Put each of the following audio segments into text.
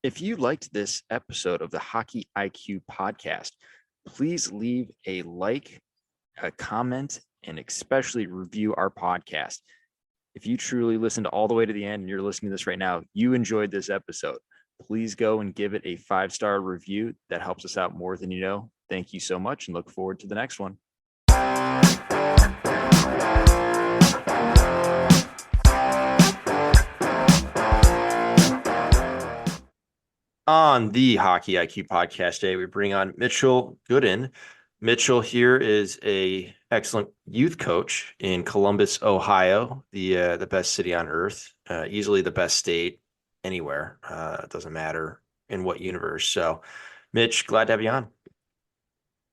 If you liked this episode of the Hockey IQ podcast, please leave a like, a comment, and especially review our podcast. If you truly listened all the way to the end and you're listening to this right now, you enjoyed this episode. Please go and give it a 5-star review. That helps us out more than you know. Thank you so much and look forward to the next one. On the Hockey IQ podcast today, we bring on Mitchell Goodin. Mitchell here is a excellent youth coach in Columbus, Ohio, the best city on earth, easily the best state anywhere. It doesn't matter in what universe. So, Mitch, glad to have you on.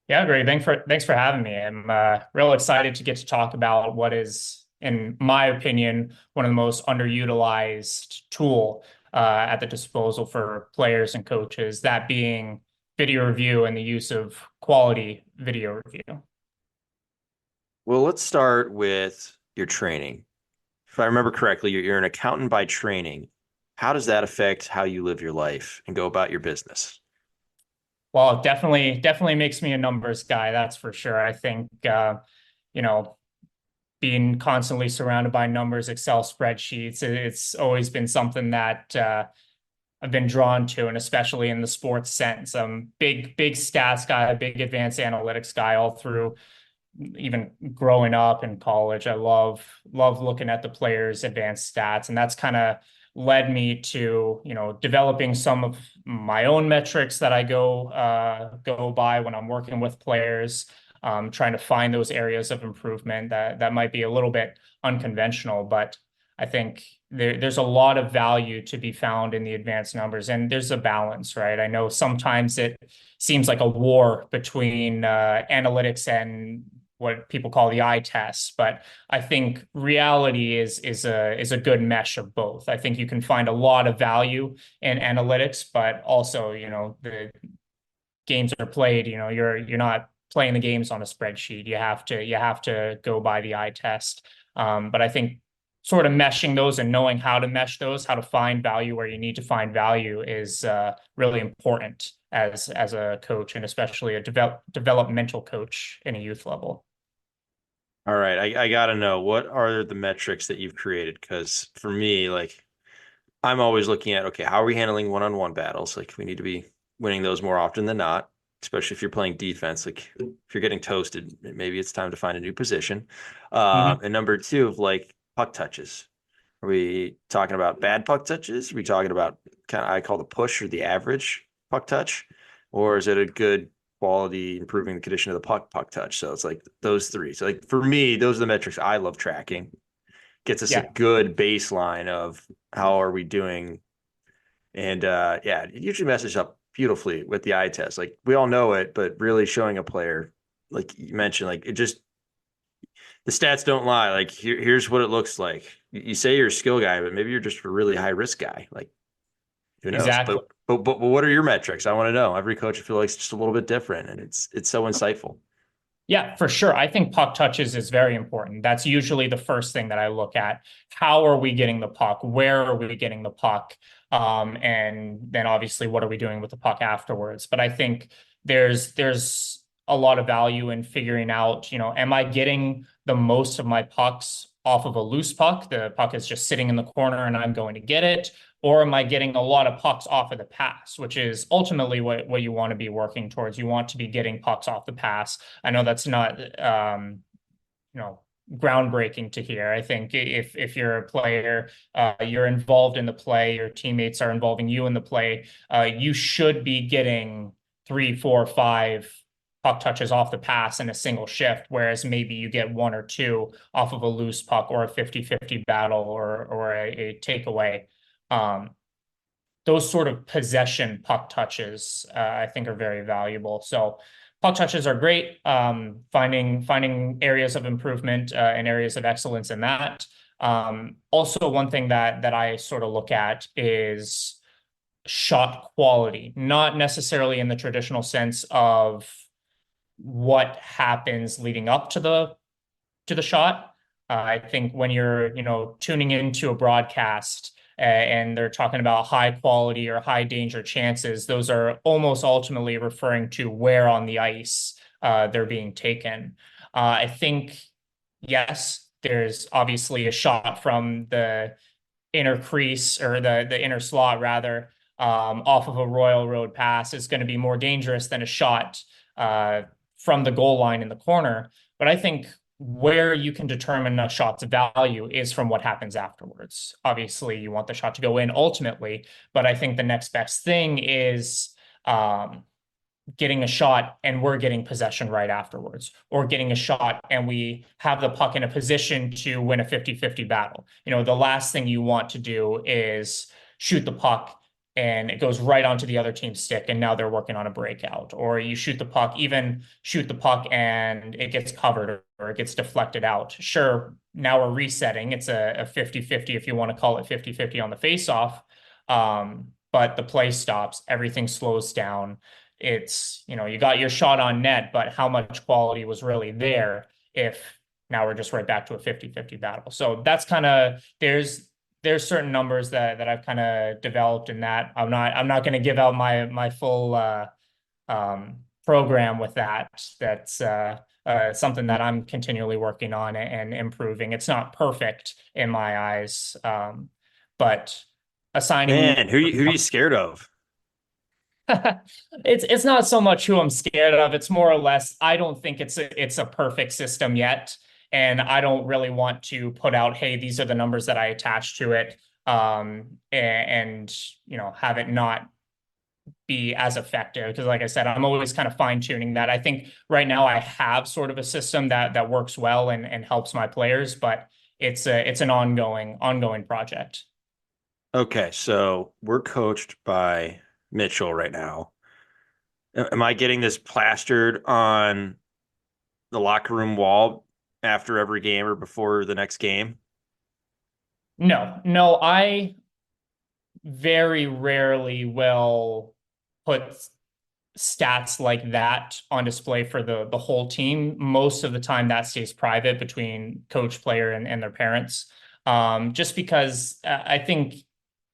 Yeah, great. Thanks for having me. I'm real excited to get to talk about what is, in my opinion, one of the most underutilized tool at the disposal for players and coaches, that being video review and the use of quality video review. Well, let's start with your training. If I remember correctly, you're an accountant by training. How does that affect how you live your life and go about your business? Well, it definitely makes me a numbers guy, that's for sure. I think you know, being constantly surrounded by numbers, Excel spreadsheets, it's always been something that I've been drawn to, and especially in the sports sense. I'm big stats guy, big advanced analytics guy all through even growing up in college. I love looking at the players' advanced stats, and that's kind of led me to, developing some of my own metrics that I go by when I'm working with players, trying to find those areas of improvement that might be a little bit unconventional, but I think there's a lot of value to be found in the advanced numbers, and there's a balance, right? I know sometimes it seems like a war between analytics and what people call the eye tests, but I think reality is a good mesh of both. I think you can find a lot of value in analytics, but also, the games are played. You're not playing the games on a spreadsheet. You have to go by the eye test. But I think sort of meshing those and knowing how to mesh those, how to find value where you need to find value is really important as a coach, and especially a developmental coach in a youth level. All right, I got to know, what are the metrics that you've created? Because for me, like, I'm always looking at, okay, how are we handling one-on-one battles? Like, we need to be winning those more often than not, especially if you're playing defense. Like, if you're getting toasted, maybe it's time to find a new position. Mhm. And number two, of like puck touches. Are we talking about bad puck touches? Are we talking about kind of, I call the push or the average puck touch? Or is it a good quality, improving the condition of the puck touch? So it's like those three. So like for me, those are the metrics I love tracking. Gets us a Yeah, good baseline of how are we doing. And yeah, it usually messes up beautifully with the eye test. Like we all know it, but really showing a player, like you mentioned, like it just, the stats don't lie. Like here's what it looks like. You say you're a skill guy, but maybe you're just a really high risk guy. Like who knows? exactly. But what are your metrics? I want to know. Every coach I feel like it's just a little bit different, and it's so insightful. Yeah, for sure. I think puck touches is very important. That's usually the first thing that I look at. How are we getting the puck? Where are we getting the puck? And then obviously, what are we doing with the puck afterwards? But I think there's a lot of value in figuring out, am I getting the most of my pucks off of a loose puck? The puck is just sitting in the corner and I'm going to get it. Or am I getting a lot of pucks off of the pass, which is ultimately what you want to be working towards. You want to be getting pucks off the pass. I know that's not you know groundbreaking to hear. I think if you're a player, you're involved in the play, your teammates are involving you in the play, you should be getting three, four, five puck touches off the pass in a single shift, whereas maybe you get one or two off of a loose puck or a 50-50 battle or a takeaway. Um, those sort of possession puck touches, I think, are very valuable. So puck touches are great. Finding areas of improvement and areas of excellence in that. Also, one thing that I sort of look at is shot quality, not necessarily in the traditional sense of what happens leading up to the shot. I think when you're tuning into a broadcast, and they're talking about high quality or high danger chances, those are almost ultimately referring to where on the ice they're being taken. I think, yes, there's obviously a shot from the inner crease or the inner slot rather, off of a Royal Road pass is going to be more dangerous than a shot from the goal line in the corner. But I think where you can determine a shot's value is from what happens afterwards. Obviously, you want the shot to go in ultimately, but I think the next best thing is getting a shot and we're getting possession right afterwards, or getting a shot and we have the puck in a position to win a 50-50 battle. The last thing you want to do is shoot the puck and it goes right onto the other team's stick and now they're working on a breakout, or you shoot the puck, even shoot the puck and it gets covered or it gets deflected out. Sure, now we're resetting. It's a 50-50 if you want to call it 50-50 on the face-off. But the play stops, everything slows down. It's, you got your shot on net, but how much quality was really there if now we're just right back to a 50-50 battle. So that's kind of, there's certain numbers that I've kind of developed in that. I'm not going to give out my full program with that. That's something that I'm continually working on and improving. It's not perfect in my eyes, but assigning you Man, who are you scared of? it's not so much who I'm scared of. It's more or less I don't think it's a perfect system yet, and I don't really want to put out, hey, these are the numbers that I attach to it, and have it not be as effective, because like I said, I'm always kind of fine tuning that. I think right now I have sort of a system that works well and helps my players, but it's an ongoing project. Okay, so we're coached by Mitchell right now. Am I getting this plastered on the locker room wall after every game or before the next game? No, I very rarely will put stats like that on display for the whole team. Most of the time that stays private between coach, player, and their parents. Just because I think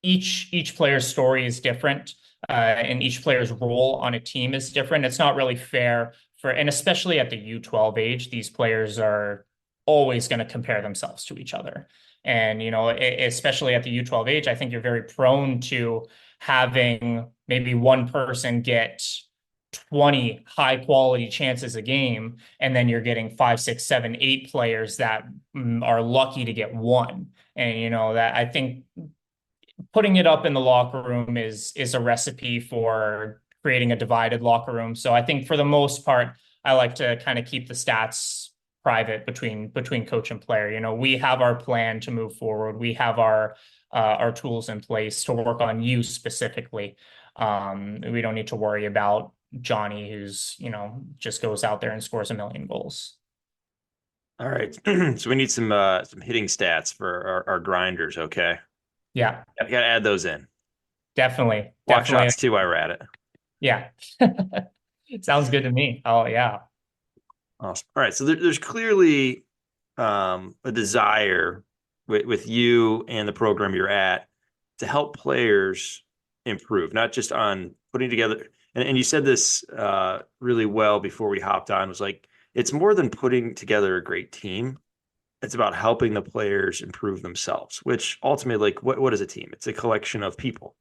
each player's story is different, and each player's role on a team is different. It's not really fair and especially at the U12 age, these players are always going to compare themselves to each other. And, especially at the U12 age, I think you're very prone to having maybe one person get 20 high quality chances a game, and then you're getting 5, 6, 7, 8 players that are lucky to get one. And, that I think putting it up in the locker room is a recipe for creating a divided locker room. So I think for the most part, I like to kind of keep the stats private between coach and player. We have our plan to move forward. We have our tools in place to work on you specifically. We don't need to worry about Johnny, who's just goes out there and scores a million goals. All right, so we need some hitting stats for our grinders. Okay, Yeah, I got to add those in. definitely. Block shots too, while we're at it. Yeah. Sounds good to me. Oh yeah. Awesome. All right, so there's clearly a desire with you and the program you're at to help players improve, not just on putting together. And you said this really well before we hopped on. Was like, it's more than putting together a great team. It's about helping the players improve themselves, which ultimately, like, what is a team? It's a collection of people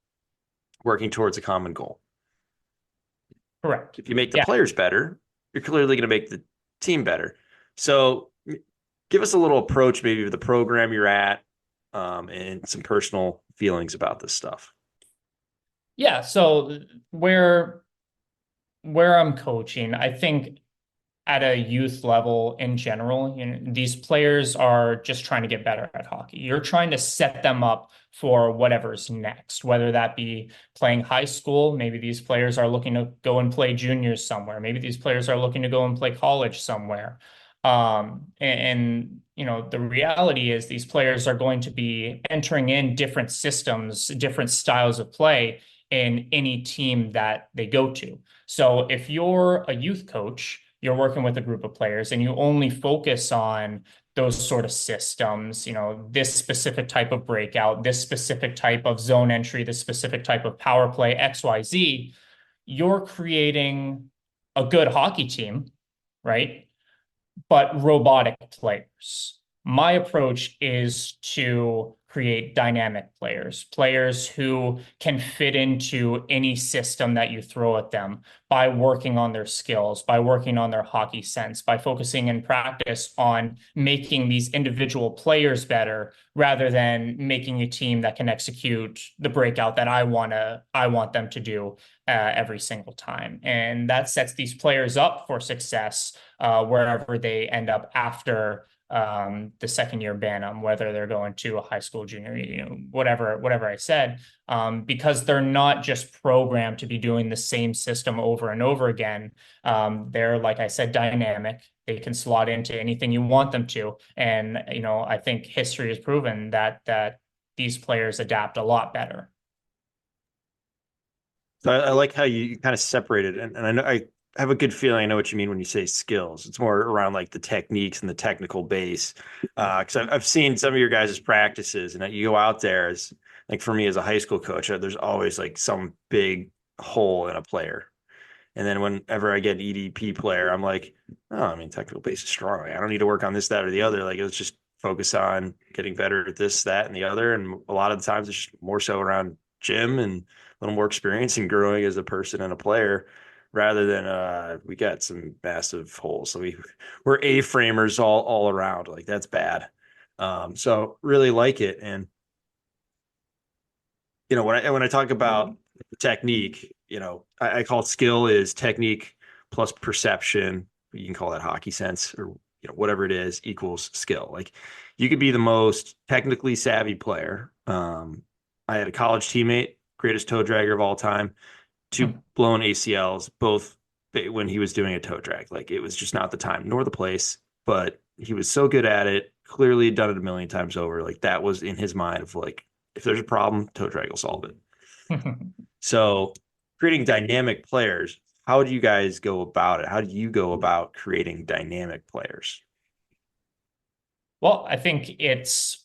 working towards a common goal. Correct. If you make the Yeah. players better, you're clearly going to make the team better. So give us a little approach maybe of the program you're at, and some personal feelings about this stuff. Yeah. So where I'm coaching, I think at a youth level in general, these players are just trying to get better at hockey. You're trying to set them up for whatever's next, whether that be playing high school. Maybe these players are looking to go and play juniors somewhere. Maybe these players are looking to go and play college somewhere. The reality is these players are going to be entering in different systems, different styles of play in any team that they go to. So if you're a youth coach, you're working with a group of players and you only focus on those sort of systems, this specific type of breakout, this specific type of zone entry, this specific type of power play, XYZ, you're creating a good hockey team, right? But robotic players. My approach is to create dynamic players, players who can fit into any system that you throw at them by working on their skills, by working on their hockey sense, by focusing in practice on making these individual players better rather than making a team that can execute the breakout that I want them to do every single time. And that sets these players up for success wherever they end up after the second year Bantam, whether they're going to a high school, junior, whatever I said, because they're not just programmed to be doing the same system over and over again. They're, like I said, dynamic. They can slot into anything you want them to. And, I think history has proven that these players adapt a lot better. So I like how you kind of separated, and I know I have a good feeling I know what you mean when you say skills. It's more around like the techniques and the technical base. Because I've seen some of your guys' practices, and you go out there as like for me as a high school coach, there's always like some big hole in a player. And then whenever I get an EDP player, I'm like, oh, I mean, technical base is strong. I don't need to work on this, that, or the other. Like, let's just focus on getting better at this, that, and the other. And a lot of the times it's more so around gym and a little more experience and growing as a person and a player rather than we got some massive holes. So we're A-framers all around. Like that's bad. So really like it. And when I talk about technique, I call it skill is technique plus perception. You can call that hockey sense or whatever it is equals skill. Like you could be the most technically savvy player. I had a college teammate, greatest toe dragger of all time, two blown ACLs, both when he was doing a toe drag. Like it was just not the time nor the place, but he was so good at it, clearly had done it a million times over. Like that was in his mind of like, if there's a problem, toe drag will solve it. So creating dynamic players, how do you guys go about it? How do you go about creating dynamic players? Well, I think it's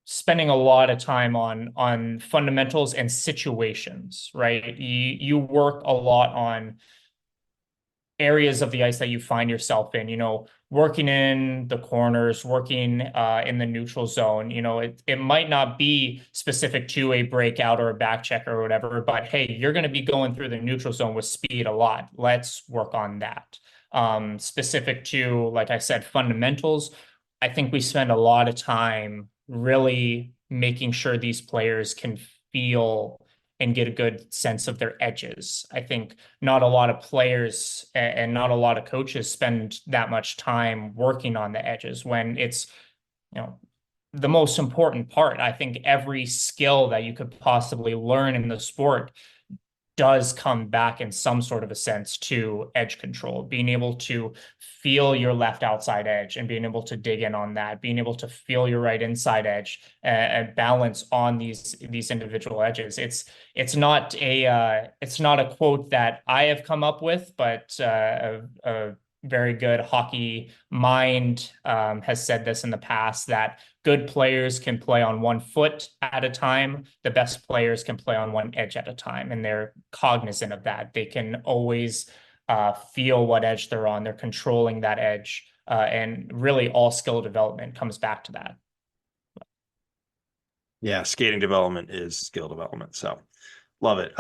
spending a lot of time on fundamentals and situations, right? You work a lot on areas of the ice that you find yourself in, working in the corners, working in the neutral zone. It might not be specific to a breakout or a back check or whatever, but hey, you're going to be going through the neutral zone with speed a lot. Let's work on that. Specific to, like I said, fundamentals, I think we spend a lot of time really making sure these players can feel and get a good sense of their edges. I think not a lot of players and not a lot of coaches spend that much time working on the edges when it's, the most important part. I think every skill that you could possibly learn in the sport does come back in some sort of a sense to edge control, being able to feel your left outside edge and being able to dig in on that, being able to feel your right inside edge and balance on these individual edges. It's not a quote that I have come up with, but a very good hockey mind has said this in the past, that good players can play on one foot at a time. The best players can play on one edge at a time, and they're cognizant of that. They can always feel what edge they're on. They're controlling that edge, and really all skill development comes back to that. Yeah, skating development is skill development. So love it.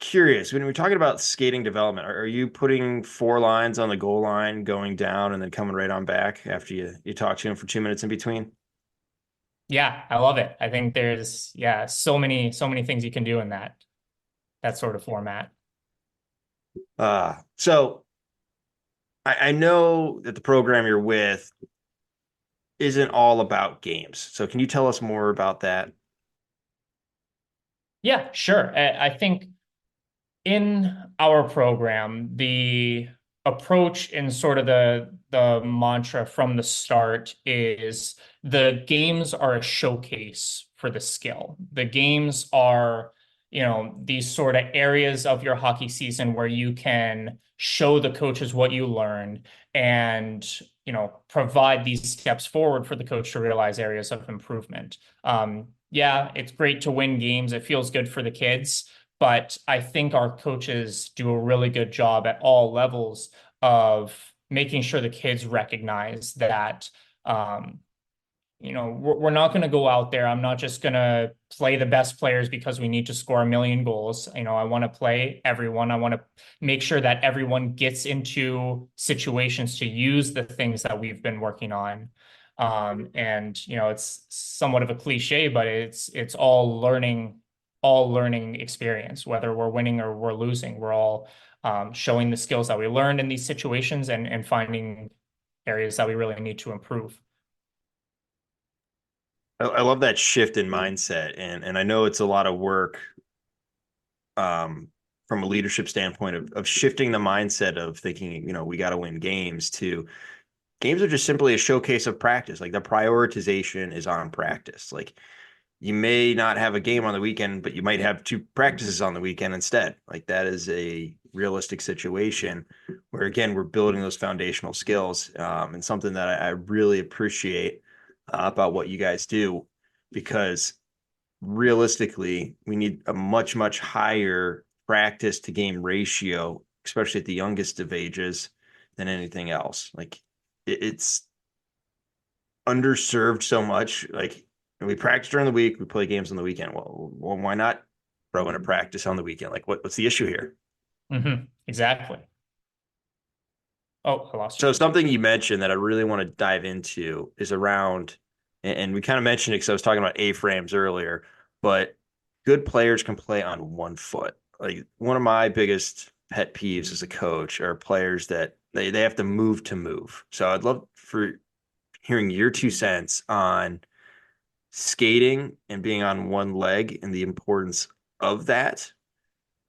Curious, when we're talking about skating development, are you putting 4 lines on the goal line, going down, and then coming right on back after you talk to him for 2 minutes in between? Yeah, I love it. I think there's so many things you can do in that sort of format. So I know that the program you're with isn't all about games. So can you tell us more about that? Yeah, sure. I think in our program, the approach and sort of the mantra from the start is the games are a showcase for the skill. The games are, these sort of areas of your hockey season where you can show the coaches what you learned and, provide these steps forward for the coach to realize areas of improvement. Yeah, it's great to win games. It feels good for the kids, but I think our coaches do a really good job at all levels of making sure the kids recognize that, we're not going to go out there. I'm not just going to play the best players because we need to score a million goals. I want to play everyone. I want to make sure that everyone gets into situations to use the things that we've been working on. And it's somewhat of a cliche, but it's all learning experience, whether we're winning or we're losing. We're all showing the skills that we learned in these situations and finding areas that we really need to improve. I love that shift in mindset, and I know it's a lot of work from a leadership standpoint of shifting the mindset of thinking, we got to win games to games are just simply a showcase of practice. Like the prioritization is on practice. Like you may not have a game on the weekend, but you might have two practices on the weekend instead. Like that is a realistic situation where, again, we're building those foundational skills, and something that I really appreciate about what you guys do, because realistically, we need a much, much higher practice to game ratio, especially at the youngest of ages, than anything else. Like it's underserved so much. Like we practice during the week, we play games on the weekend. Well, why not throw in a practice on the weekend? Like what's the issue here? Exactly. Oh, I lost you. So something you mentioned that I really want to dive into is around, and we kind of mentioned it because I was talking about A-frames earlier, but good players can play on one foot. Like one of my biggest pet peeves as a coach are players that they have to move to move. So I'd love for hearing your 2 cents on skating and being on one leg and the importance of that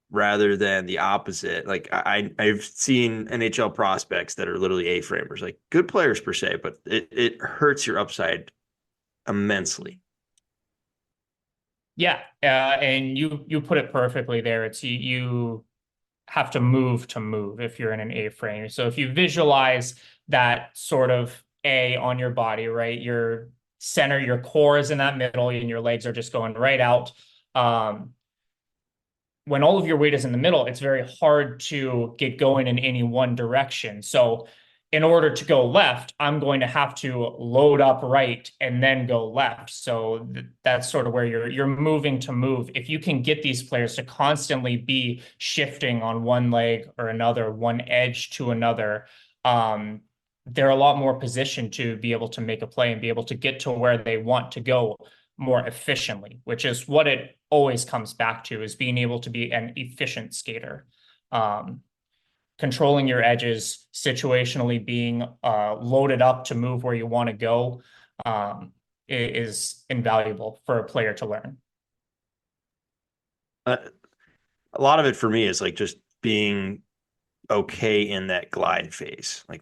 rather than the opposite. Like I've seen NHL prospects that are literally A-framers, like good players per se, but it hurts your upside immensely. Yeah, and you put it perfectly there. It's you have to move if you're in an A-frame. So if you visualize that sort of A on your body, right? Your center, your core is in that middle, and your legs are just going right out. When all of your weight is in the middle, it's very hard to get going in any one direction. So in order to go left, I'm going to have to load up right and then go left. So that's sort of where you're moving to move. If you can get these players to constantly be shifting on one leg or another, one edge to another, they're a lot more positioned to be able to make a play and be able to get to where they want to go more efficiently, which is what it always comes back to, is being able to be an efficient skater. Controlling your edges, situationally being loaded up to move where you want to go, is invaluable for a player to learn. A lot of it for me is like just being okay in that glide phase. Like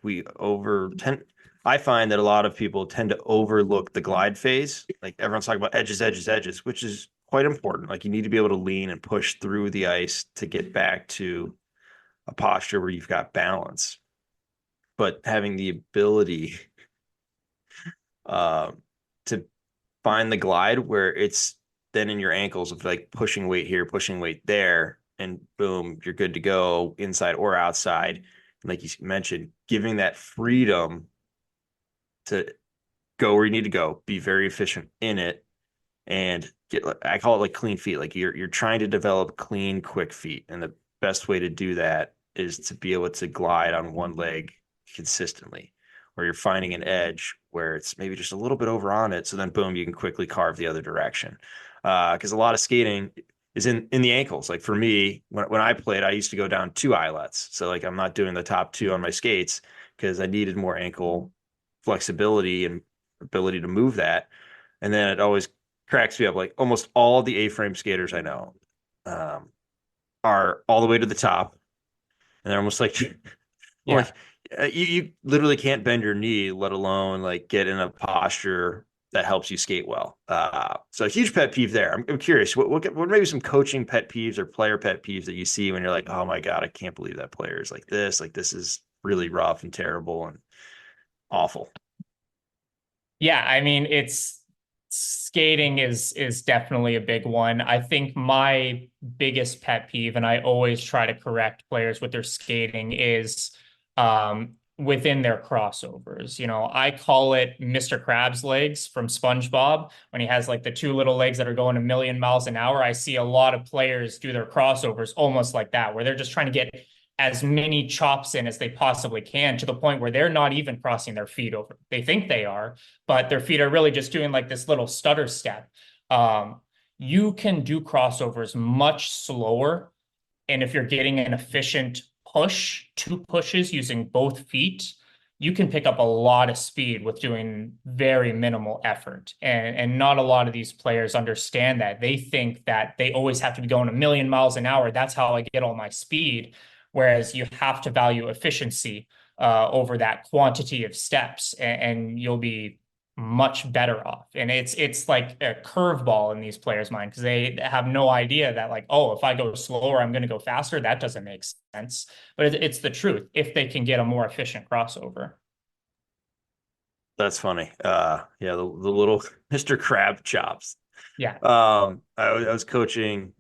I find that a lot of people tend to overlook the glide phase. Like everyone's talking about edges, edges, edges, which is quite important. Like you need to be able to lean and push through the ice to get back to a posture where you've got balance. But having the ability to find the glide where it's then in your ankles of like pushing weight here, pushing weight there, and boom, you're good to go inside or outside. And like you mentioned, giving that freedom to go where you need to go, be very efficient in it, and I call it like clean feet. Like you're trying to develop clean, quick feet. And the best way to do that is to be able to glide on one leg consistently, where you're finding an edge where it's maybe just a little bit over on it. So then boom, you can quickly carve the other direction. Because a lot of skating is in the ankles. Like for me, when I played, I used to go down 2 eyelets. So like I'm not doing the top 2 on my skates because I needed more ankle flexibility and ability to move that. And then it always cracks me up. Like almost all the A-frame skaters I know are all the way to the top. And they're almost like, Yeah. like you literally can't bend your knee, let alone like get in a posture that helps you skate well. So a huge pet peeve there. I'm curious, what maybe some coaching pet peeves or player pet peeves that you see when you're like, oh my God, I can't believe that player is like this. Like this is really rough and terrible and awful. Yeah, I mean, it's skating is definitely a big one. I think my biggest pet peeve, and I always try to correct players with their skating, is within their crossovers. You know, I call it Mr. Krabs legs from SpongeBob when he has like the two little legs that are going a million miles an hour. I see a lot of players do their crossovers almost like that, where they're just trying to get as many chops in as they possibly can, to the point where they're not even crossing their feet over. They think they are, but their feet are really just doing like this little stutter step. You can do crossovers much slower. And if you're getting an efficient push, two pushes using both feet, you can pick up a lot of speed with doing very minimal effort. And not a lot of these players understand that. They think that they always have to be going a million miles an hour. That's how I get all my speed. Whereas you have to value efficiency over that quantity of steps, and you'll be much better off. And it's like a curveball in these players' mind, because they have no idea that, like, oh, if I go slower, I'm going to go faster. That doesn't make sense. But it's the truth if they can get a more efficient crossover. That's funny. Yeah, the little Mr. Crab chops. Yeah. I was coaching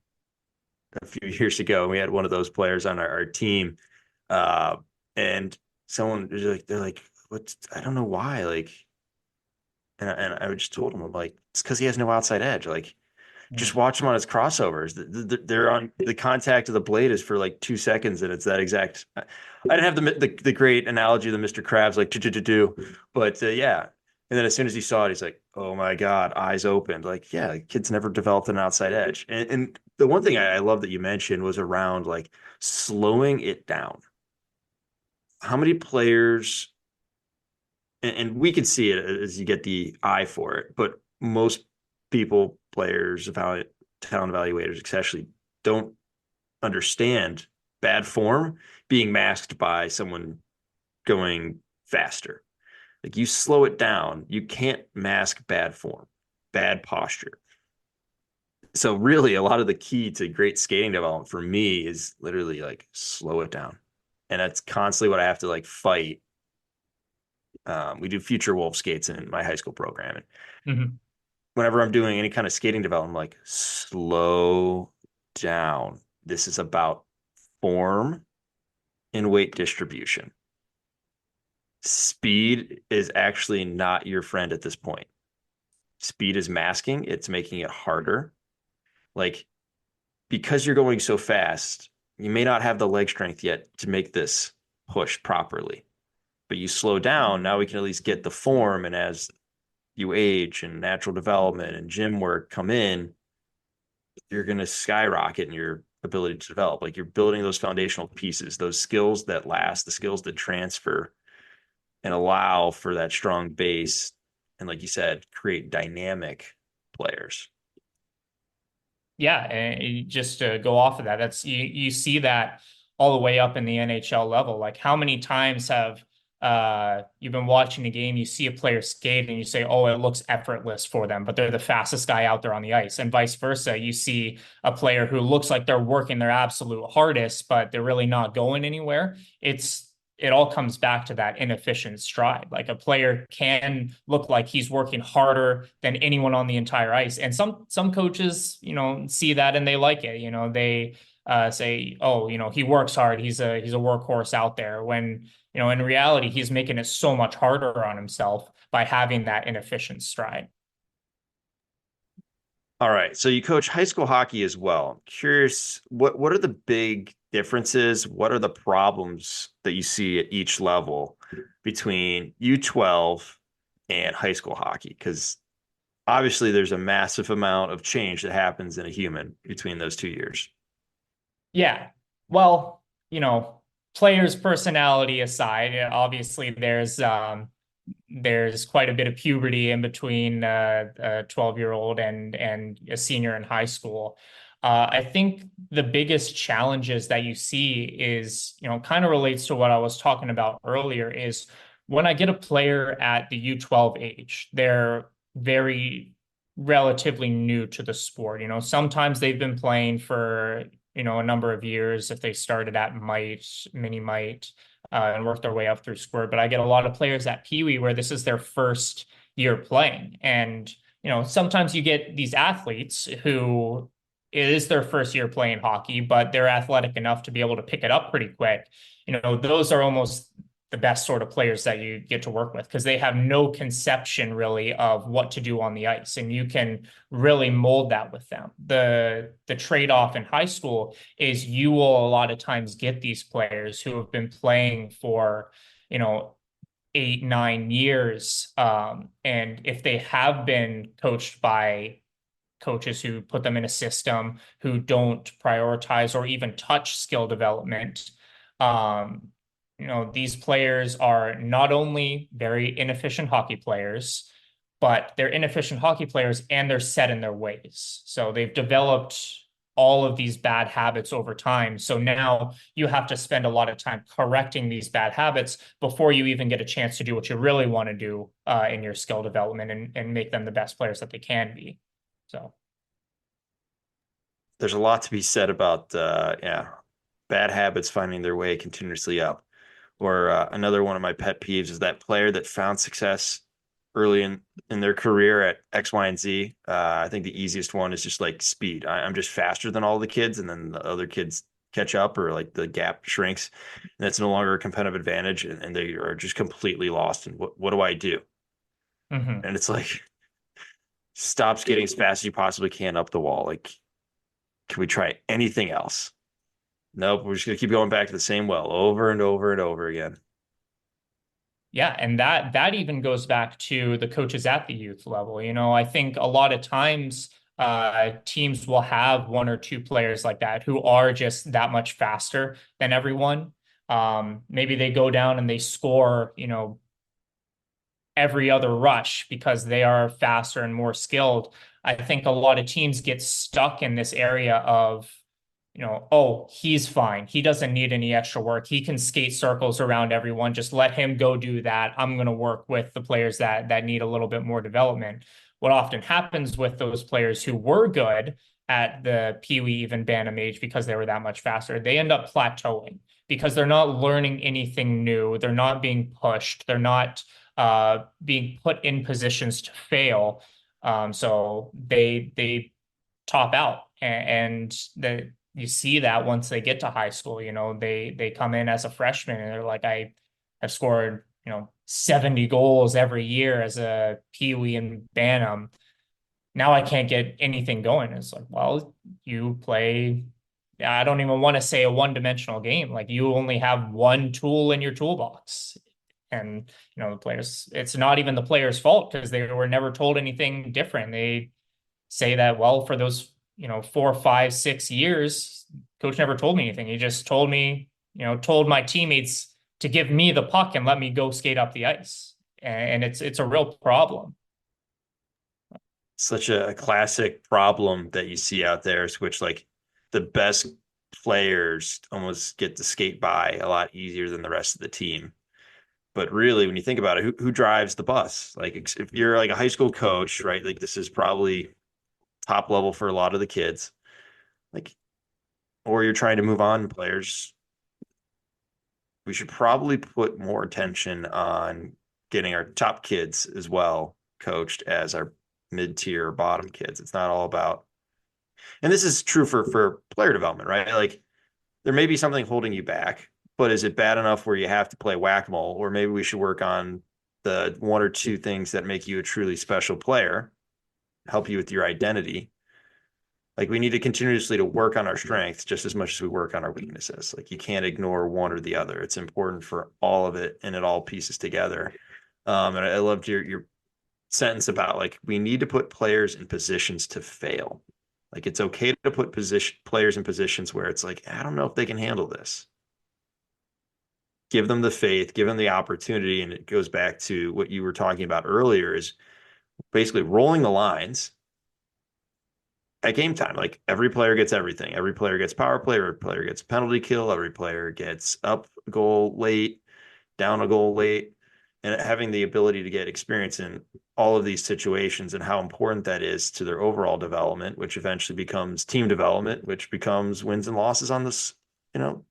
a few years ago, and we had one of those players on our team. And someone was like, they're like, "What's? I don't know why." Like, and I just told him, I'm like, it's because he has no outside edge. Like, just watch him on his crossovers. They're on the contact of the blade is for like 2 seconds, and it's that exact. I didn't have the great analogy of the Mr. Krabs like do, but yeah. And then as soon as he saw it, he's like, "Oh my God!" Eyes opened. Like, yeah, kids never developed an outside edge. And the one thing I love that you mentioned was around like slowing it down. How many players, and we can see it as you get the eye for it, but most people, players, talent evaluators, especially, don't understand bad form being masked by someone going faster. Like you slow it down, you can't mask bad form, bad posture. So really, a lot of the key to great skating development for me is literally like slow it down, and that's constantly what I have to like fight. We do future wolf skates in my high school program, and whenever I'm doing any kind of skating development, I'm like, slow down. This is about form and weight distribution. Speed is actually not your friend at this point. Speed is masking, it's making it harder. Like, because you're going so fast, you may not have the leg strength yet to make this push properly. But you slow down, now we can at least get the form. And as you age and natural development and gym work come in, you're going to skyrocket in your ability to develop. Like you're building those foundational pieces, those skills that last, the skills that transfer and allow for that strong base. And like you said, create dynamic players. Yeah, and just to go off of that, that's you see that all the way up in the NHL level. Like, how many times have you've been watching a game, you see a player skate and you say, oh, it looks effortless for them, but they're the fastest guy out there on the ice. And vice versa. You see a player who looks like they're working their absolute hardest, but they're really not going anywhere. It all comes back to that inefficient stride. Like, a player can look like he's working harder than anyone on the entire ice. And some coaches, see that and they like it. They say, oh, he works hard. He's a workhorse out there, when, in reality, he's making it so much harder on himself by having that inefficient stride. All right. So you coach high school hockey as well. I'm curious, what are the big differences? What are the problems that you see at each level between U12 and high school hockey? Because obviously there's a massive amount of change that happens in a human between those 2 years. Yeah. Well, players' personality aside, obviously there's quite a bit of puberty in between a 12-year-old and a senior in high school. I think the biggest challenges that you see is, kind of relates to what I was talking about earlier, is when I get a player at the U12 age, they're very relatively new to the sport. Sometimes they've been playing for, a number of years if they started at might, mini might, and worked their way up through squirt. But I get a lot of players at Pee Wee where this is their first year playing. And, sometimes you get these athletes who it is their first year playing hockey, but they're athletic enough to be able to pick it up pretty quick. Those are almost the best sort of players that you get to work with because they have no conception really of what to do on the ice, and you can really mold that with them. The trade-off in high school is you will a lot of times get these players who have been playing for 8-9 years, and if they have been coached by coaches who put them in a system who don't prioritize or even touch skill development, these players are not only very inefficient hockey players, but they're inefficient hockey players and they're set in their ways. So they've developed all of these bad habits over time. So now you have to spend a lot of time correcting these bad habits before you even get a chance to do what you really want to do in your skill development and make them the best players that they can be. So there's a lot to be said about bad habits finding their way continuously up. Or another one of my pet peeves is that player that found success early in their career at X, Y, and Z. I think the easiest one is just like speed. I'm just faster than all the kids, and then the other kids catch up, or like the gap shrinks, and that's no longer a competitive advantage, and they are just completely lost. And what do I do? mm-hmm. And it's like, stop skating as fast as you possibly can up the wall. Like, can we try anything else? Nope, we're just going to keep going back to the same well over and over and over again. Yeah, and that even goes back to the coaches at the youth level. I think a lot of times teams will have one or two players like that who are just that much faster than everyone. Maybe they go down and they score, every other rush because they are faster and more skilled. I think a lot of teams get stuck in this area of, oh, he's fine. He doesn't need any extra work. He can skate circles around everyone. Just let him go do that. I'm going to work with the players that need a little bit more development. What often happens with those players who were good at the Pee Wee, even Bantam age, because they were that much faster, they end up plateauing because they're not learning anything new. They're not being pushed. They're not being put in positions to fail. So they top out, and you see that once they get to high school. They come in as a freshman and they're like, I have scored 70 goals every year as a Pee Wee and Bantam. Now I can't get anything going. It's like, well, you play, I don't even want to say a one-dimensional game. Like, you only have one tool in your toolbox. And the players, it's not even the players' fault because they were never told anything different. They say that, well, for those 4, 5, 6 years, coach never told me anything. He just told me, told my teammates to give me the puck and let me go skate up the ice. And it's a real problem. Such a classic problem that you see out there, is which, like, the best players almost get to skate by a lot easier than the rest of the team. But really, when you think about it, who drives the bus? Like, if you're like a high school coach, right? Like, this is probably top level for a lot of the kids. Like, or you're trying to move on players. We should probably put more attention on getting our top kids as well coached as our mid-tier bottom kids. It's not all about, and this is true for player development, right? Like, there may be something holding you back, but is it bad enough where you have to play whack-a-mole? Or maybe we should work on the one or two things that make you a truly special player, help you with your identity. Like, we need to continuously to work on our strengths just as much as we work on our weaknesses. Like, you can't ignore one or the other. It's important for all of it, and it all pieces together. And I loved your sentence about, like, we need to put players in positions to fail. Like, it's okay to put players in positions where it's like, I don't know if they can handle this. Give them the faith, give them the opportunity. And it goes back to what you were talking about earlier, is basically rolling the lines at game time. Like, every player gets everything. Every player gets power play, every player gets penalty kill, every player gets up a goal late, down a goal late. and having the ability to get experience in all of these situations and how important that is to their overall development, which eventually becomes team development, which becomes wins and losses on this,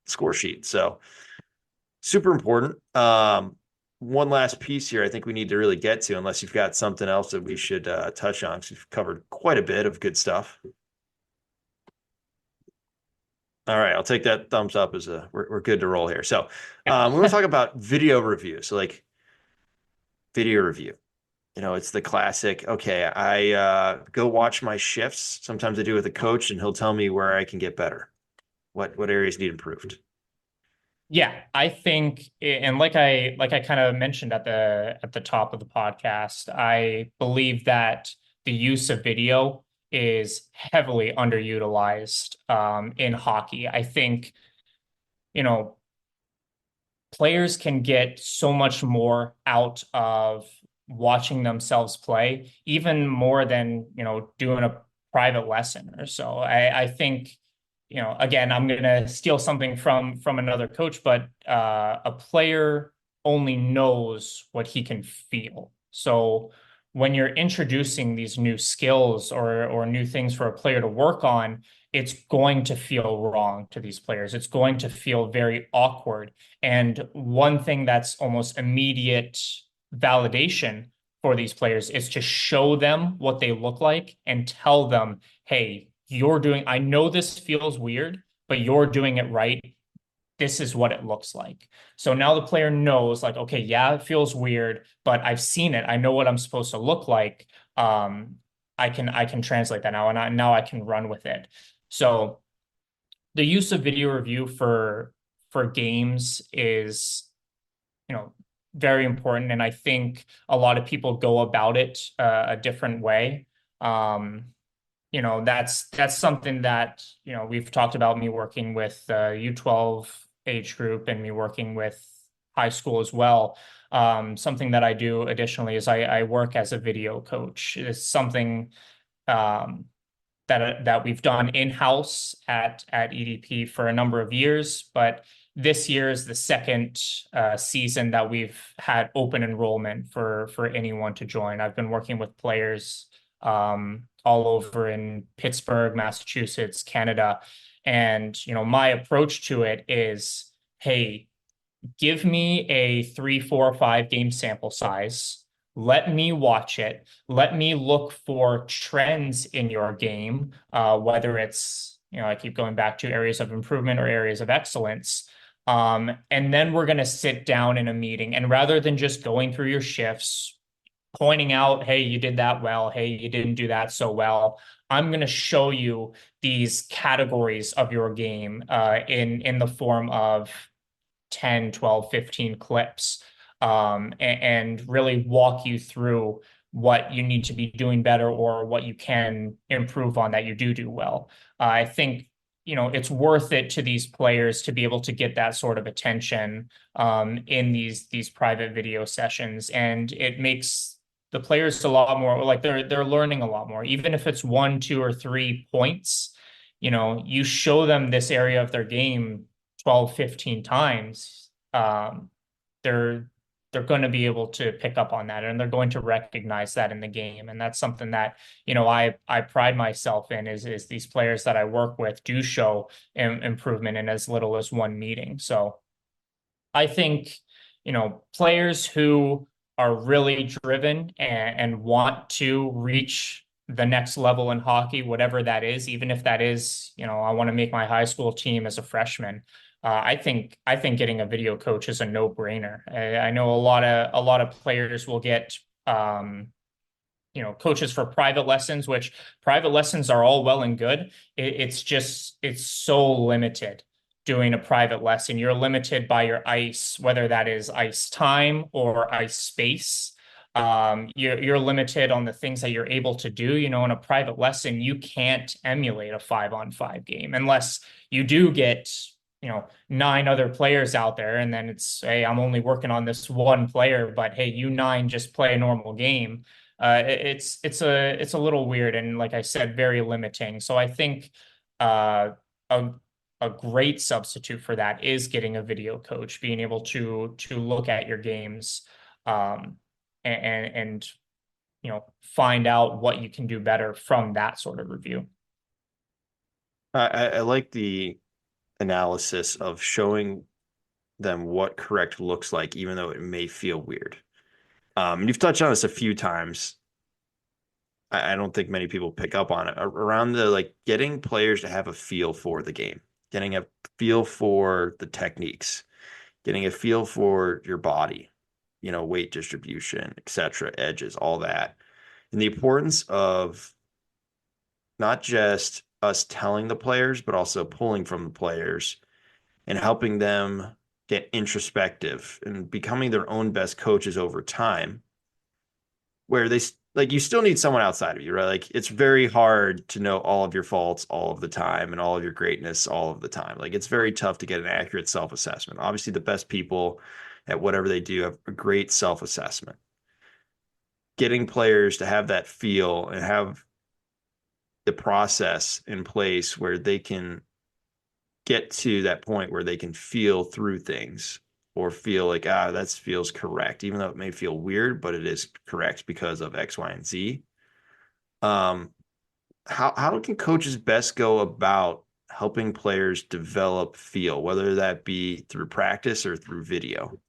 score sheet. So super important. One last piece here I think we need to really get to, unless you've got something else that we should touch on, because we've covered quite a bit of good stuff. All right, I'll take that thumbs up as we're good to roll here. So we want to talk about video review. So like video review, it's the classic. Okay, I go watch my shifts. Sometimes I do with a coach, and he'll tell me where I can get better. What areas need improved. Yeah, I think, and like I kind of mentioned at the top of the podcast, I believe that the use of video is heavily underutilized in hockey. I think, players can get so much more out of watching themselves play, even more than, doing a private lesson or so. I think, again, I'm going to steal something from another coach, but a player only knows what he can feel. So when you're introducing these new skills or new things for a player to work on, it's going to feel wrong to these players. It's going to feel very awkward. And one thing that's almost immediate validation for these players is to show them what they look like and tell them, hey, I know this feels weird, but you're doing it right. This is what it looks like. So now the player knows, like, okay, yeah, it feels weird, but I've seen it. I know what I'm supposed to look like. I can translate that now, and now I can run with it. So the use of video review for games is, very important, and I think a lot of people go about it a different way. That's something that, we've talked about, me working with U12 age group and me working with high school as well. Something that I do additionally is I work as a video coach. It's something that we've done in-house at EDP for a number of years, but this year is the second season that we've had open enrollment for anyone to join. I've been working with players all over in Pittsburgh, Massachusetts, Canada. And, my approach to it is, hey, give me a 3, 4, 5 game sample size. Let me watch it. Let me look for trends in your game, whether it's, I keep going back to areas of improvement or areas of excellence. And then we're going to sit down in a meeting. And rather than just going through your shifts, pointing out, hey, you did that well. Hey, you didn't do that so well. I'm going to show you these categories of your game in the form of 10, 12, 15 clips, and really walk you through what you need to be doing better or what you can improve on that you do well. I think, it's worth it to these players to be able to get that sort of attention in these private video sessions. And it makes the players a lot more like they're learning a lot more, even if it's 1, 2, or 3 points. You show them this area of their game 12, 15 times, they're going to be able to pick up on that, and they're going to recognize that in the game. And that's something that, I pride myself in is these players that I work with do show improvement in as little as 1 meeting. So I think, players who are really driven and want to reach the next level in hockey, whatever that is, even if that is, I want to make my high school team as a freshman. I think getting a video coach is a no-brainer. I know a lot of players will get coaches for private lessons, which private lessons are all well and good. It's so limited doing a private lesson. You're limited by your ice, whether that is ice time or ice space. You're limited on the things that you're able to do. In a private lesson, you can't emulate a 5-on-5 game unless you do get 9 other players out there, and then it's, hey, I'm only working on this 1 player, but hey, you 9 just play a normal game. It's a little weird, and like I said, very limiting. So I think a great substitute for that is getting a video coach, being able to look at your games and find out what you can do better from that sort of review. I like the analysis of showing them what correct looks like, even though it may feel weird. And you've touched on this a few times. I don't think many people pick up on it around the like getting players to have a feel for the game, getting a feel for the techniques, getting a feel for your body, weight distribution, etc., edges, all that. And the importance of not just us telling the players, but also pulling from the players and helping them get introspective and becoming their own best coaches over time, where they like you still need someone outside of you, right? Like it's very hard to know all of your faults all of the time and all of your greatness all of the time. Like it's very tough to get an accurate self-assessment. Obviously, the best people at whatever they do have a great self-assessment. Getting players to have that feel and have the process in place where they can get to that point where they can feel through things or feel like, that feels correct, even though it may feel weird, but it is correct because of X, Y, and Z. How can coaches best go about helping players develop feel, whether that be through practice or through video?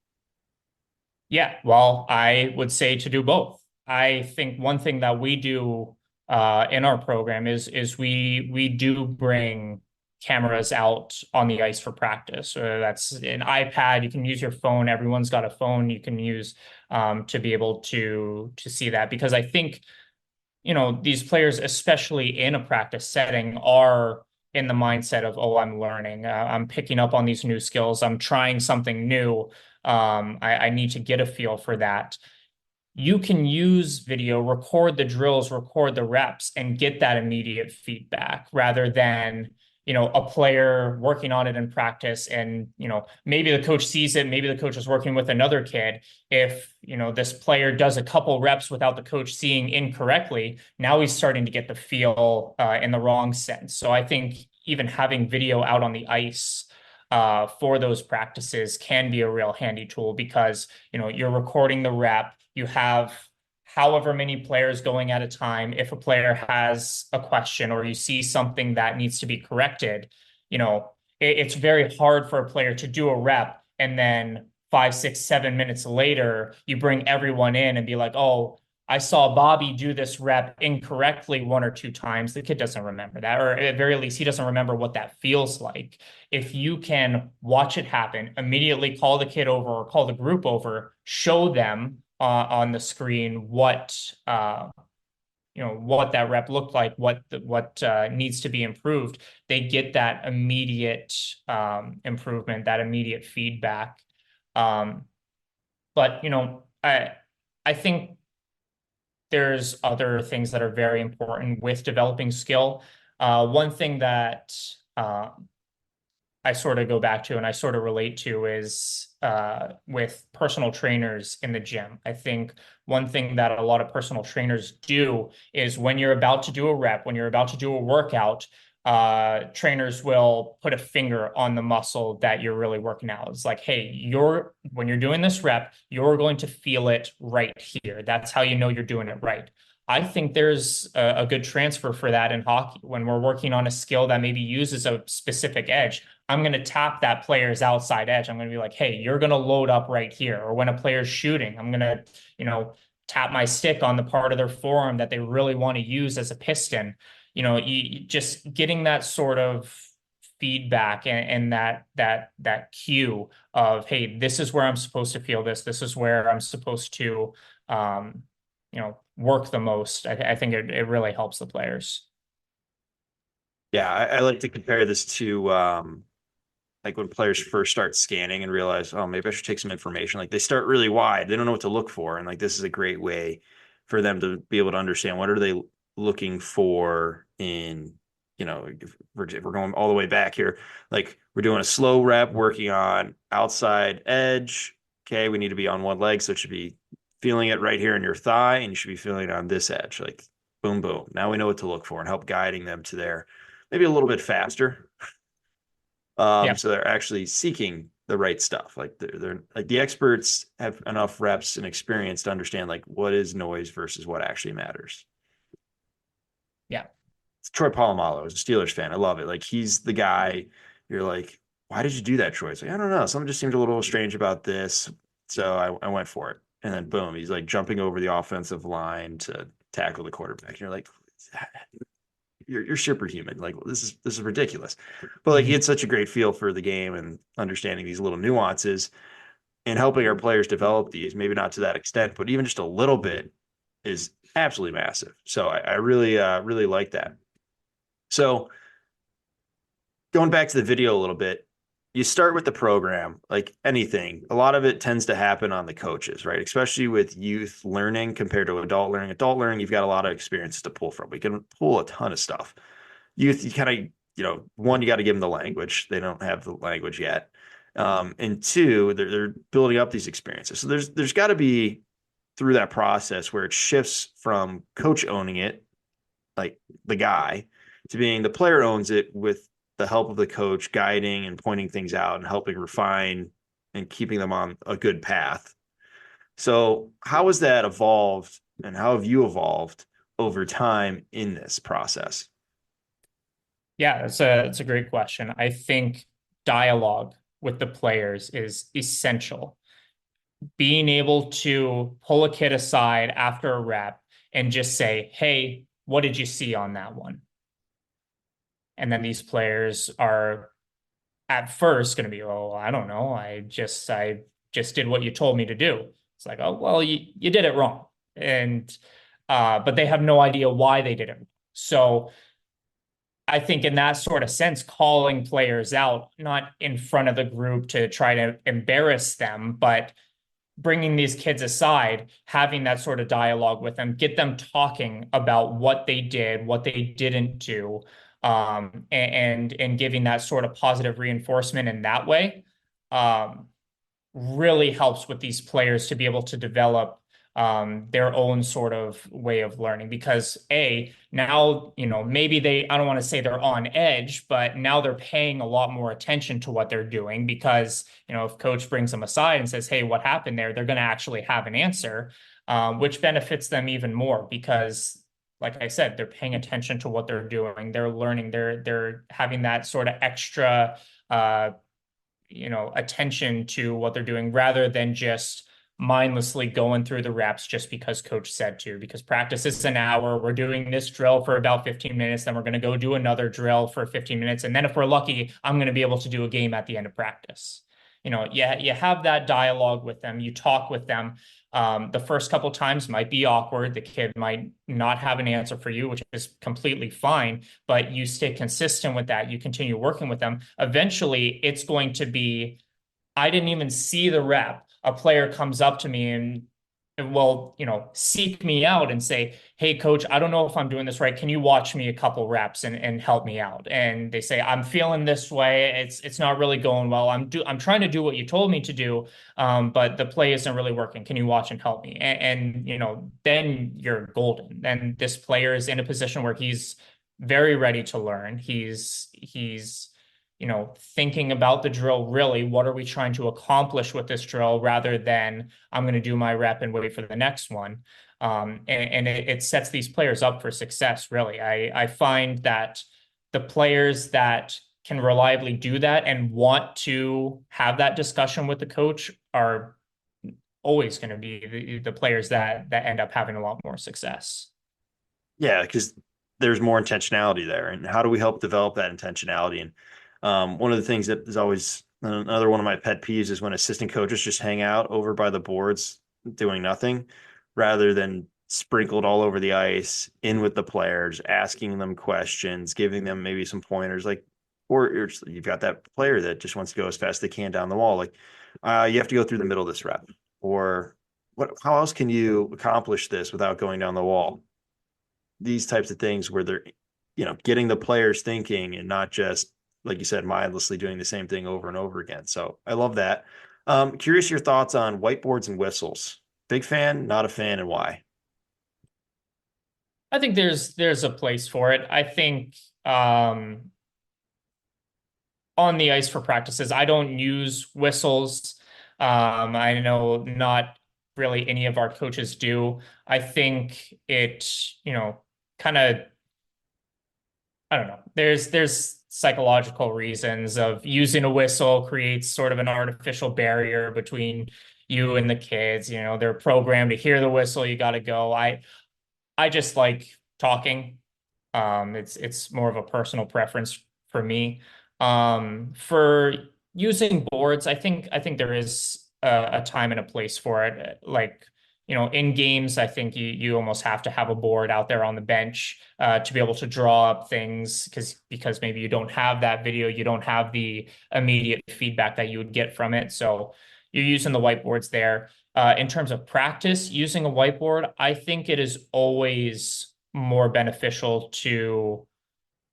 Yeah, well, I would say to do both. I think one thing that we do in our program is we do bring cameras out on the ice for practice. That's an iPad. You can use your phone. Everyone's got a phone you can use to be able to see that, because I think these players, especially in a practice setting, are in the mindset of, oh, I'm learning, I'm picking up on these new skills, I'm trying something new. I need to get a feel for that. You can use video, record the drills, record the reps, and get that immediate feedback rather than, a player working on it in practice. And, maybe the coach sees it, maybe the coach is working with another kid. If, this player does a couple reps without the coach seeing incorrectly, now he's starting to get the feel in the wrong sense. So I think even having video out on the ice for those practices can be a real handy tool, because, you're recording the rep, you have however many players going at a time. If a player has a question or you see something that needs to be corrected, it's very hard for a player to do a rep and then 5, 6, 7 minutes later, you bring everyone in and be like, oh, I saw Bobby do this rep incorrectly 1 or 2 times. The kid doesn't remember that, or at very least, he doesn't remember what that feels like. If you can watch it happen, immediately call the kid over or call the group over, show them on the screen what that rep looked like, what needs to be improved, they get that immediate improvement, that immediate feedback. But I think there's other things that are very important with developing skill. One thing that I sort of go back to and I sort of relate to is with personal trainers in the gym. I think one thing that a lot of personal trainers do is when you're about to do a rep, when you're about to do a workout, trainers will put a finger on the muscle that you're really working out. It's like, hey, when you're doing this rep, you're going to feel it right here. That's how you know you're doing it right. I think there's a good transfer for that in hockey. When we're working on a skill that maybe uses a specific edge, I'm going to tap that player's outside edge. I'm going to be like, hey, you're going to load up right here. Or when a player's shooting, I'm going to, tap my stick on the part of their forearm that they really want to use as a piston. You just getting that sort of feedback and that cue of, hey, this is where I'm supposed to feel this. This is where I'm supposed to, work the most. I think it really helps the players. Yeah, I like to compare this to like when players first start scanning and realize, oh, maybe I should take some information. Like they start really wide, they don't know what to look for, and like this is a great way for them to be able to understand what are they looking for in, if we're going all the way back here, like we're doing a slow rep working on outside edge. Okay, we need to be on one leg, so it should be feeling it right here in your thigh, and you should be feeling it on this edge. Like boom, boom. Now we know what to look for and help guiding them to there maybe a little bit faster. Yeah. So they're actually seeking the right stuff. Like they're like the experts have enough reps and experience to understand like what is noise versus what actually matters. Yeah. It's Troy Polamalu is a Steelers fan. I love it. Like he's the guy you're like, why did you do that, Troy? It's like, I don't know. Something just seemed a little strange about this. So I went for it. And then boom, he's like jumping over the offensive line to tackle the quarterback. And you're like, you're superhuman. Like this is ridiculous. But like he had such a great feel for the game and understanding these little nuances and helping our players develop these, maybe not to that extent, but even just a little bit is absolutely massive. So I really like that. So going back to the video a little bit, you start with the program, like anything. A lot of it tends to happen on the coaches, right? Especially with youth learning compared to adult learning. Adult learning, you've got a lot of experiences to pull from. We can pull a ton of stuff. Youth, you kind of, one, you got to give them the language. They don't have the language yet. And two, they're building up these experiences. So there's got to be through that process where it shifts from coach owning it, like the guy, to being the player owns it with the help of the coach guiding and pointing things out and helping refine and keeping them on a good path. So how has that evolved and how have you evolved over time in this process? Yeah, it's a great question. I think dialogue with the players is essential. Being able to pull a kid aside after a rep and just say, "Hey, what did you see on that one?" And then these players are at first going to be, "Oh, I don't know. I just did what you told me to do." It's like, "Oh, well, you did it wrong." And but they have no idea why they did it. So I think in that sort of sense, calling players out, not in front of the group to try to embarrass them, but bringing these kids aside, having that sort of dialogue with them, get them talking about what they did, what they didn't do, and giving that sort of positive reinforcement in that way, really helps with these players to be able to develop their own sort of way of learning. Because now, maybe I don't want to say they're on edge, but now they're paying a lot more attention to what they're doing because, if coach brings them aside and says, "Hey, what happened there?" They're going to actually have an answer, which benefits them even more because, like I said, they're paying attention to what they're doing. They're learning. They're having that sort of extra attention to what they're doing rather than just mindlessly going through the reps just because coach said to, because practice is an hour. We're doing this drill for about 15 minutes. Then we're going to go do another drill for 15 minutes. And then if we're lucky, I'm going to be able to do a game at the end of practice. You have that dialogue with them. You talk with them. The first couple times might be awkward. The kid might not have an answer for you, which is completely fine, but you stay consistent with that. You continue working with them. Eventually, it's going to be, I didn't even see the rep. A player comes up to me and will, seek me out and say, "Hey, coach, I don't know if I'm doing this right. Can you watch me a couple reps and help me out?" And they say, "I'm feeling this way. It's not really going well. I'm trying to do what you told me to do, but the play isn't really working. Can you watch and help me?" And then you're golden. Then this player is in a position where he's very ready to learn. He's thinking about the drill, really, what are we trying to accomplish with this drill rather than I'm going to do my rep and wait for the next one. And it sets these players up for success, really. I find that the players that can reliably do that and want to have that discussion with the coach are always going to be the players that end up having a lot more success. Yeah, because there's more intentionality there. And how do we help develop that intentionality? And one of the things that is always another one of my pet peeves is when assistant coaches just hang out over by the boards doing nothing rather than sprinkled all over the ice in with the players, asking them questions, giving them maybe some pointers, like, or you've got that player that just wants to go as fast as they can down the wall. Like, you have to go through the middle of this rep, or how else can you accomplish this without going down the wall? These types of things where they're, getting the players thinking and not just, like you said, mindlessly doing the same thing over and over again. So I love that. Curious your thoughts on whiteboards and whistles. Big fan, not a fan, and why? I think there's a place for it. I think on the ice for practices. I don't use whistles. I know not really any of our coaches do. I think it, kind of, I don't know. There's psychological reasons of using a whistle creates sort of an artificial barrier between you and the kids. They're programmed to hear the whistle, you got to go. I just like talking. It's more of a personal preference for me. For using boards, I think there is a time and a place for it. Like, in games, I think you almost have to have a board out there on the bench to be able to draw up things because maybe you don't have that video, you don't have the immediate feedback that you would get from it. So you're using the whiteboards there. In terms of practice, using a whiteboard, I think it is always more beneficial to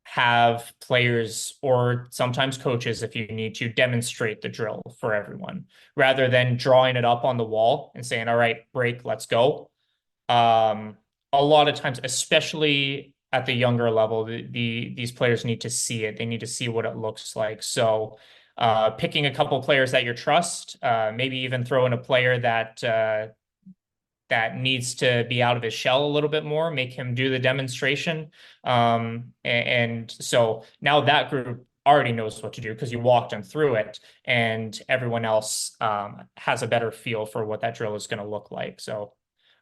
have players or sometimes coaches, if you need to, demonstrate the drill for everyone rather than drawing it up on the wall and saying, all right, break, let's go. A lot of times, especially at the younger level, these players need to see it. They need to see what it looks like. So picking a couple players that you trust, maybe even throw in a player that needs to be out of his shell a little bit more, make him do the demonstration. And so now that group already knows what to do because you walked them through it, and everyone else has a better feel for what that drill is going to look like. So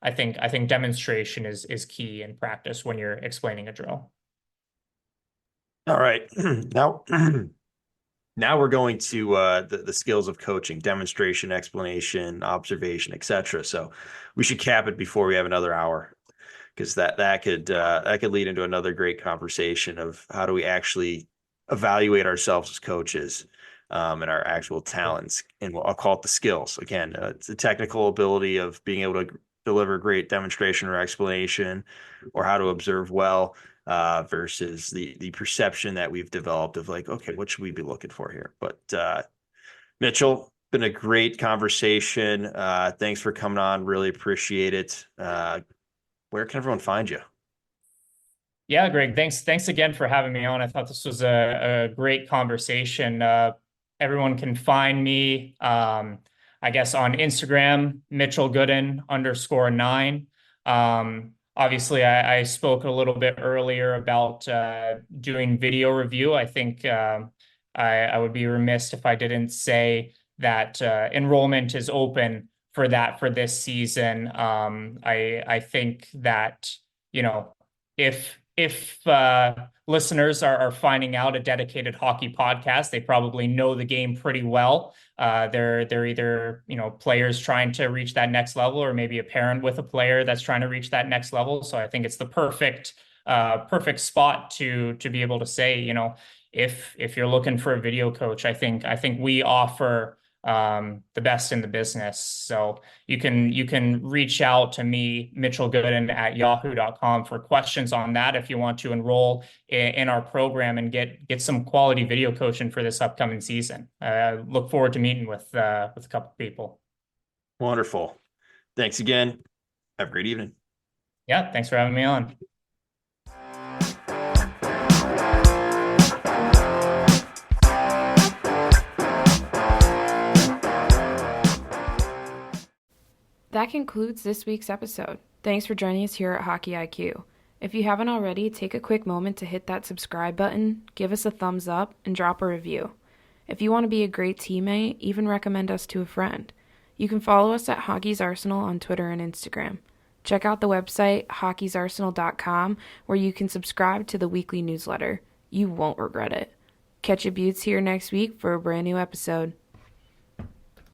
I think demonstration is key in practice when you're explaining a drill. All right. Now we're going to the skills of coaching, demonstration, explanation, observation, etc. So we should cap it before we have another hour, because that could lead into another great conversation of how do we actually evaluate ourselves as coaches, and our actual talents, and I'll call it the skills. Again, it's the technical ability of being able to deliver great demonstration or explanation, or how to observe well. Versus the perception that we've developed of like, okay, what should we be looking for here? But Mitchell, been a great conversation. Thanks for coming on. Really appreciate it. Where can everyone find you? Yeah, Greg, thanks again for having me on. I thought this was a great conversation. Everyone can find me, I guess, on Instagram, Mitchell Goodin _9. Obviously, I spoke a little bit earlier about doing video review. I think I would be remiss if I didn't say that enrollment is open for that for this season. I think that, if listeners are finding out a dedicated hockey podcast, they probably know the game pretty well. They're either, players trying to reach that next level, or maybe a parent with a player that's trying to reach that next level. So I think it's the perfect spot to be able to say, if you're looking for a video coach, I think we offer the best in the business. So you can reach out to me, Mitchell Goodin at yahoo.com, for questions on that if you want to enroll in our program and get some quality video coaching for this upcoming season. Look forward to meeting with a couple people. Wonderful. Thanks again. Have a great evening. Yeah, thanks for having me on. That concludes this week's episode. Thanks for joining us here at Hockey IQ. If you haven't already, take a quick moment to hit that subscribe button, give us a thumbs up, and drop a review. If you want to be a great teammate, even recommend us to a friend. You can follow us at Hockey's Arsenal on Twitter and Instagram. Check out the website, hockeysarsenal.com, where you can subscribe to the weekly newsletter. You won't regret it. Catch you beauts here next week for a brand new episode.